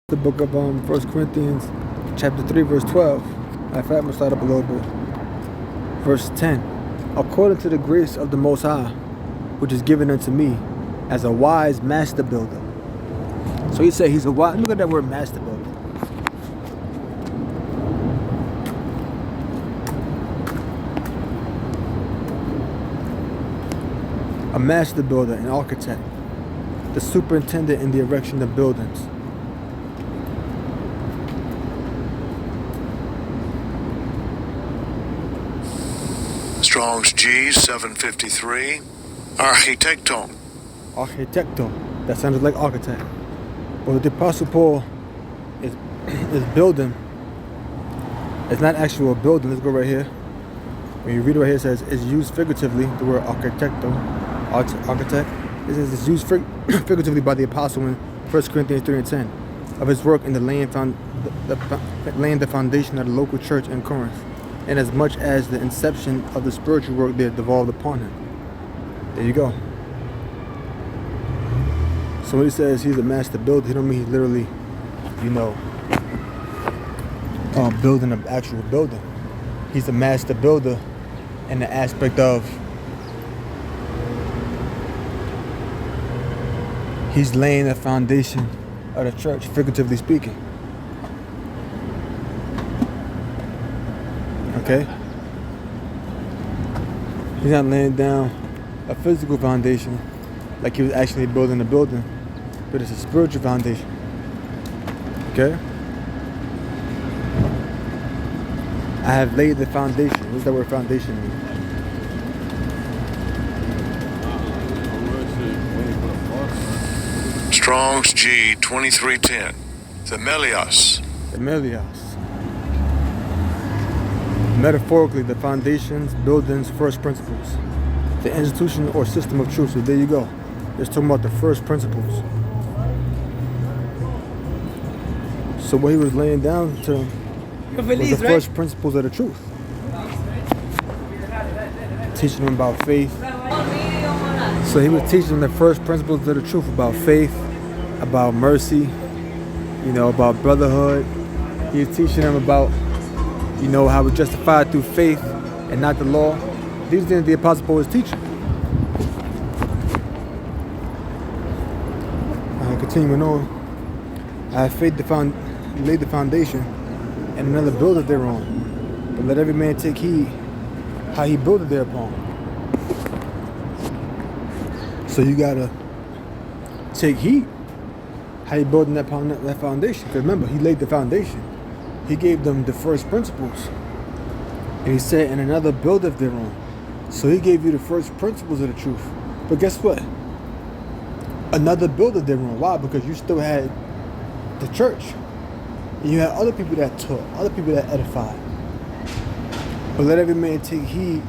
The book of 1 Corinthians, chapter 3, verse 12. In fact, I'm going to start up a little bit. Verse 10. According to the grace of the Most High, which is given unto me as a wise master builder. So he said he's a wise, look at that word master builder. A master builder, an architect, the superintendent in the erection of buildings. Strong's G 753. Architecto. Architecto. That sounded like architect. But what the Apostle Paul is building, it's not actual building. Let's go right here. When you read it right here, it says it's used figuratively, the word architecto, architect. It says it's used figuratively by the Apostle in 1 Corinthians 3 and 10 of his work in the laying the foundation of the local church in Corinth, and as much as the inception of the spiritual work there devolved upon him. There you go. So when he says he's a master builder, he don't mean he's literally, building an actual building. He's a master builder in the aspect of he's laying the foundation of the church, figuratively speaking. Okay? He's not laying down a physical foundation like he was actually building a building, but it's a spiritual foundation. Okay? I have laid the foundation. What does that word foundation mean? Strong's G 2310. Themelios. Themelios. Metaphorically, the foundations, buildings, first principles. The institution or system of truth. So there you go. It's talking about the first principles. So what he was laying down to was the first principles of the truth. Teaching them about faith. So he was teaching them the first principles of the truth about faith, about mercy, about brotherhood. He was teaching them about, how we're justified through faith and not the law. These things the Apostle Paul was teaching. Continuing on, I have faith laid the foundation, and another buildeth thereon. But let every man take heed how he buildeth thereupon. So you gotta take heed how you building that foundation. Because remember, he laid the foundation. He gave them the first principles. And he said, and another buildeth thereon. So he gave you the first principles of the truth. But guess what? Another builder thereon. Why? Because you still had the church. And you had other people that taught, other people that edified. But let every man take heed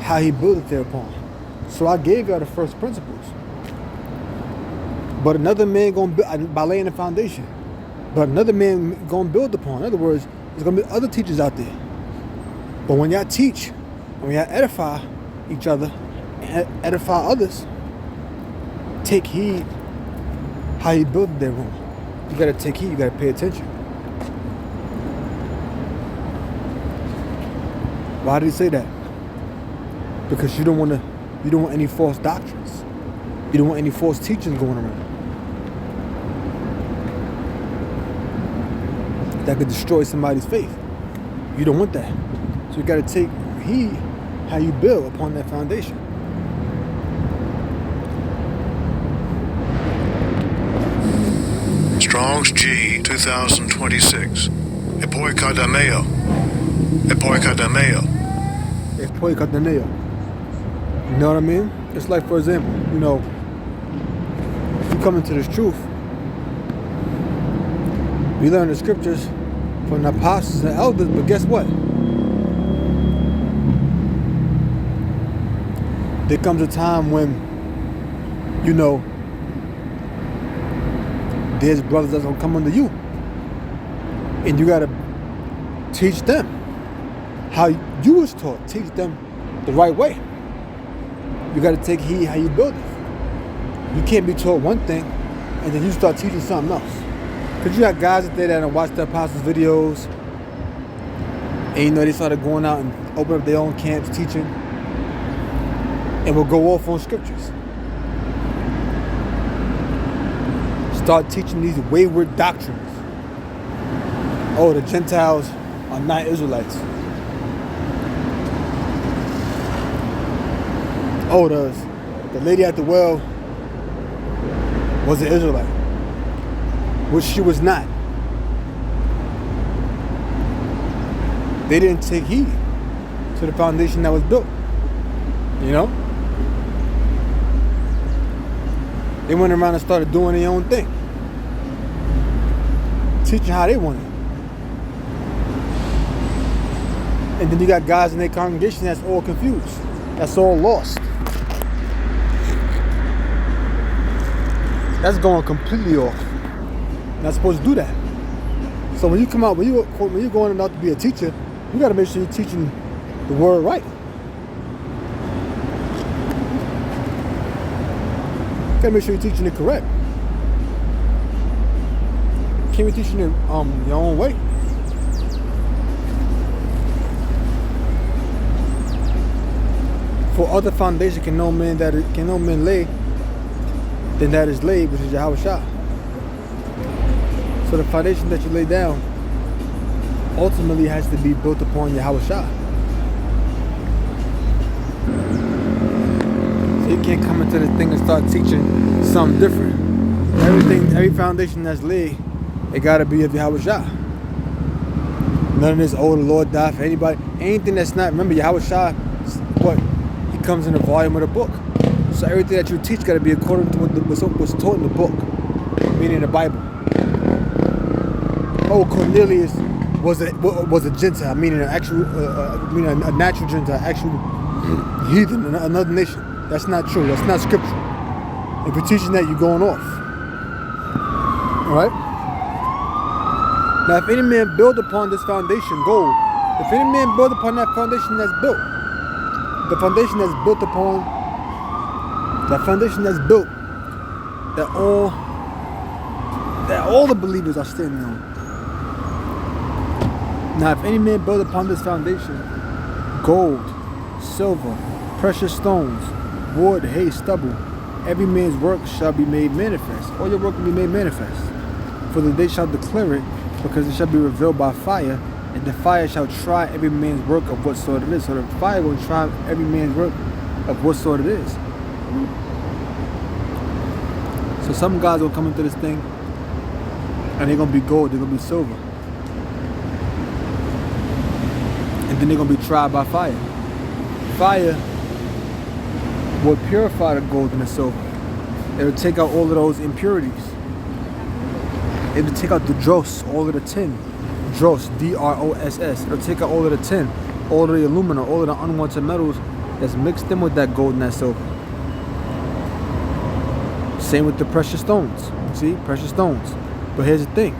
how he buildeth thereupon. So I gave y'all the first principles. But another man gonna build by laying the foundation. But another man gonna build upon. In other words, there's gonna be other teachers out there. But when y'all teach, when y'all edify each other, and edify others, take heed how you build their room. You gotta take heed, you gotta pay attention. Why did he say that? Because you don't want any false doctrines. You don't want any false teachings going around that could destroy somebody's faith. You don't want that. So you gotta take heed how you build upon that foundation. Strong's G 2026. Epoikadameo. Epoikadameo. Epoikadameo. You know what I mean? It's like, for example, you come into this truth. We learn the scriptures from the apostles and elders, but guess what? There comes a time when, there's brothers that's gonna come under you. And you gotta teach them how you was taught. Teach them the right way. You gotta take heed how you build it. You can't be taught one thing and then you start teaching something else. Because you got guys out there that watch the apostles' videos, and they started going out and open up their own camps teaching, and will go off on scriptures. Start teaching these wayward doctrines. Oh, the Gentiles are not Israelites. Oh, the lady at the well was an Israelite, which she was not. They didn't take heed to the foundation that was built. You know? They went around and started doing their own thing. Teaching how they wanted. And then you got guys in their congregation that's all confused. That's all lost. That's going completely off. You're not supposed to do that. So when you come out, when you're going out to be a teacher, you got to make sure you're teaching the word right. You got to make sure you're teaching it correct. You can't be teaching it your own way. For other foundation can no man lay than that is laid, which is Yahweh Shah. So the foundation that you lay down ultimately has to be built upon Yahweh Shah. So you can't come into this thing and start teaching something different. Every foundation that's laid, it gotta be of Yahweh Shah. None of this, oh, the Lord died for anybody. Anything that's not, remember Yahweh Shah, what? He comes in the volume of the book. So everything that you teach gotta be according to what's taught in the book, meaning the Bible. Oh, Cornelius was a Gentile, meaning a natural Gentile, actual heathen, another nation. That's not true. That's not scripture. If you're teaching that, you're going off. All right. Now, if any man build upon this foundation, gold. If any man build upon that foundation that's built, the foundation that's built upon, that foundation that's built, that all the believers are standing on. Now, if any man build upon this foundation, gold, silver, precious stones, wood, hay, stubble, every man's work shall be made manifest. All your work will be made manifest. For the day shall declare it, because it shall be revealed by fire, and the fire shall try every man's work of what sort it is. So the fire will try every man's work of what sort it is. So some guys will come into this thing, and they're going to be gold, they're going to be silver. And then they're going to be tried by fire. Fire will purify the gold and the silver. It'll take out all of those impurities. It'll take out the dross, all of the tin. Dross, D-R-O-S-S. It'll take out all of the tin, all of the aluminum, all of the unwanted metals that's mixed in with that gold and that silver. Same with the precious stones. See, precious stones. But here's the thing: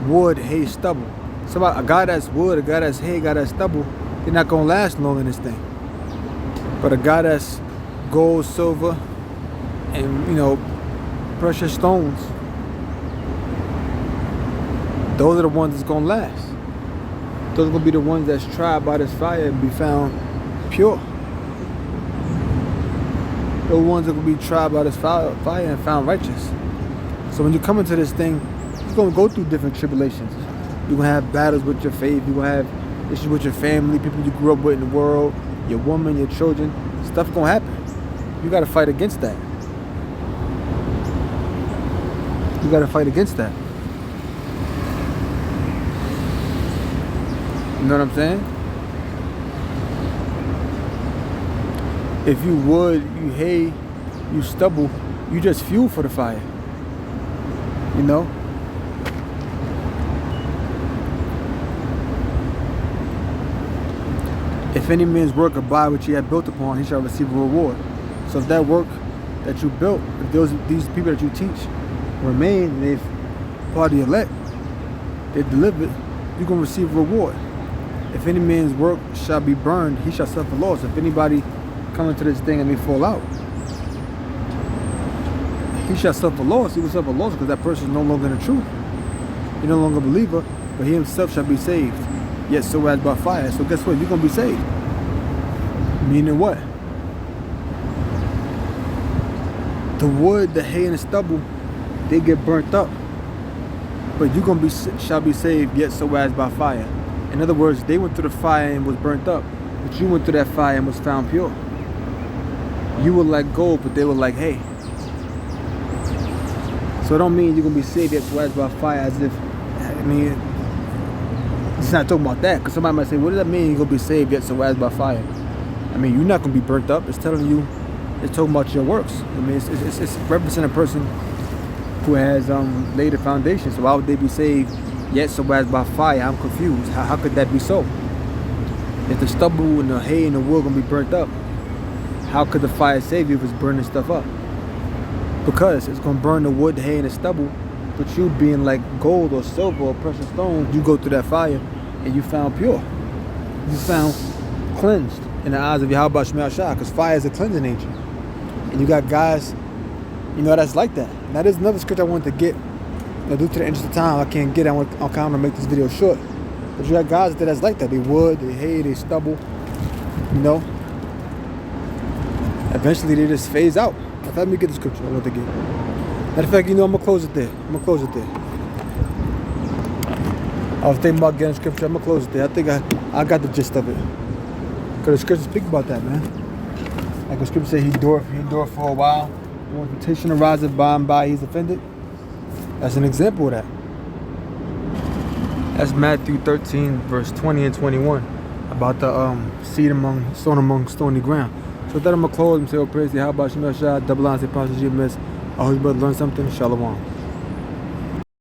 wood, hay, stubble. So a guy that's wood, a guy that's hay, a guy that's stubble, they're not gonna last long in this thing. But a guy that's gold, silver, and precious stones, those are the ones that's gonna last. Those are gonna be the ones that's tried by this fire and be found pure. The ones that will be tried by this fire and found righteous. So when you come into this thing, you're going to go through different tribulations. You're going to have battles with your faith. You're going to have issues with your family, people you grew up with in the world, your woman, your children. Stuff going to happen. You got to fight against that. You got to fight against that. You know what I'm saying? If you wood, you hay, you stubble, you just fuel for the fire. You know? If any man's work abide which he had built upon, he shall receive a reward. So if that work that you built, if these people that you teach remain, and they've part of the elect, they've delivered, you're going to receive a reward. If any man's work shall be burned, he shall suffer loss. If anybody come into this thing and they fall out, he shall suffer loss. He will suffer loss because that person is no longer in the truth. You're no longer a believer, but he himself shall be saved, yet so as by fire. So guess what? You're going to be saved. Meaning what? The wood, the hay, and the stubble, they get burnt up. But you're going to shall be saved, yet so as by fire. In other words, they went through the fire and was burnt up. But you went through that fire and was found pure. You were like gold, but they were like hay. So it don't mean you're going to be saved yet so as by fire, as if, I mean, it's not talking about that. Because somebody might say, what does that mean you're going to be saved yet so as by fire? I mean, you're not going to be burnt up. It's telling you, it's talking about your works. I mean, it's representing a person who has laid a foundation. So why would they be saved yet so as by fire? I'm confused. How could that be so? If the stubble and the hay and the wood going to be burnt up, how could the fire save you if it's burning stuff up? Because it's going to burn the wood, the hay, and the stubble. But you being like gold or silver or precious stones, you go through that fire and you found pure. You found cleansed in the eyes of Yahweh Shemel Shah, because fire is a cleansing agent. And you got guys, you know, that's like that. Now there's another scripture I wanted to get. Due to the interest of time, I can't get it. I'm kind of make this video short. But you got guys that's like that. They wood, they hay, they stubble. You know. Eventually they just phase out. Let me get the scripture I want to get. Matter of fact, you know, I'm going to close it there. I was thinking about getting scripture. I'm going to close it there. I think I got the gist of it. Because the scripture speak about that, man. Like the scripture say, he endured for a while. When temptation arises by and by, he's offended. That's an example of that. That's Matthew 13, verse 20 and 21. About the seed sown among stony ground. So with that, I'm going to close and say, oh, praise the how about Shemel Shah, double line, say, Pastor G. Miss. I hope you better learn something. Shalom.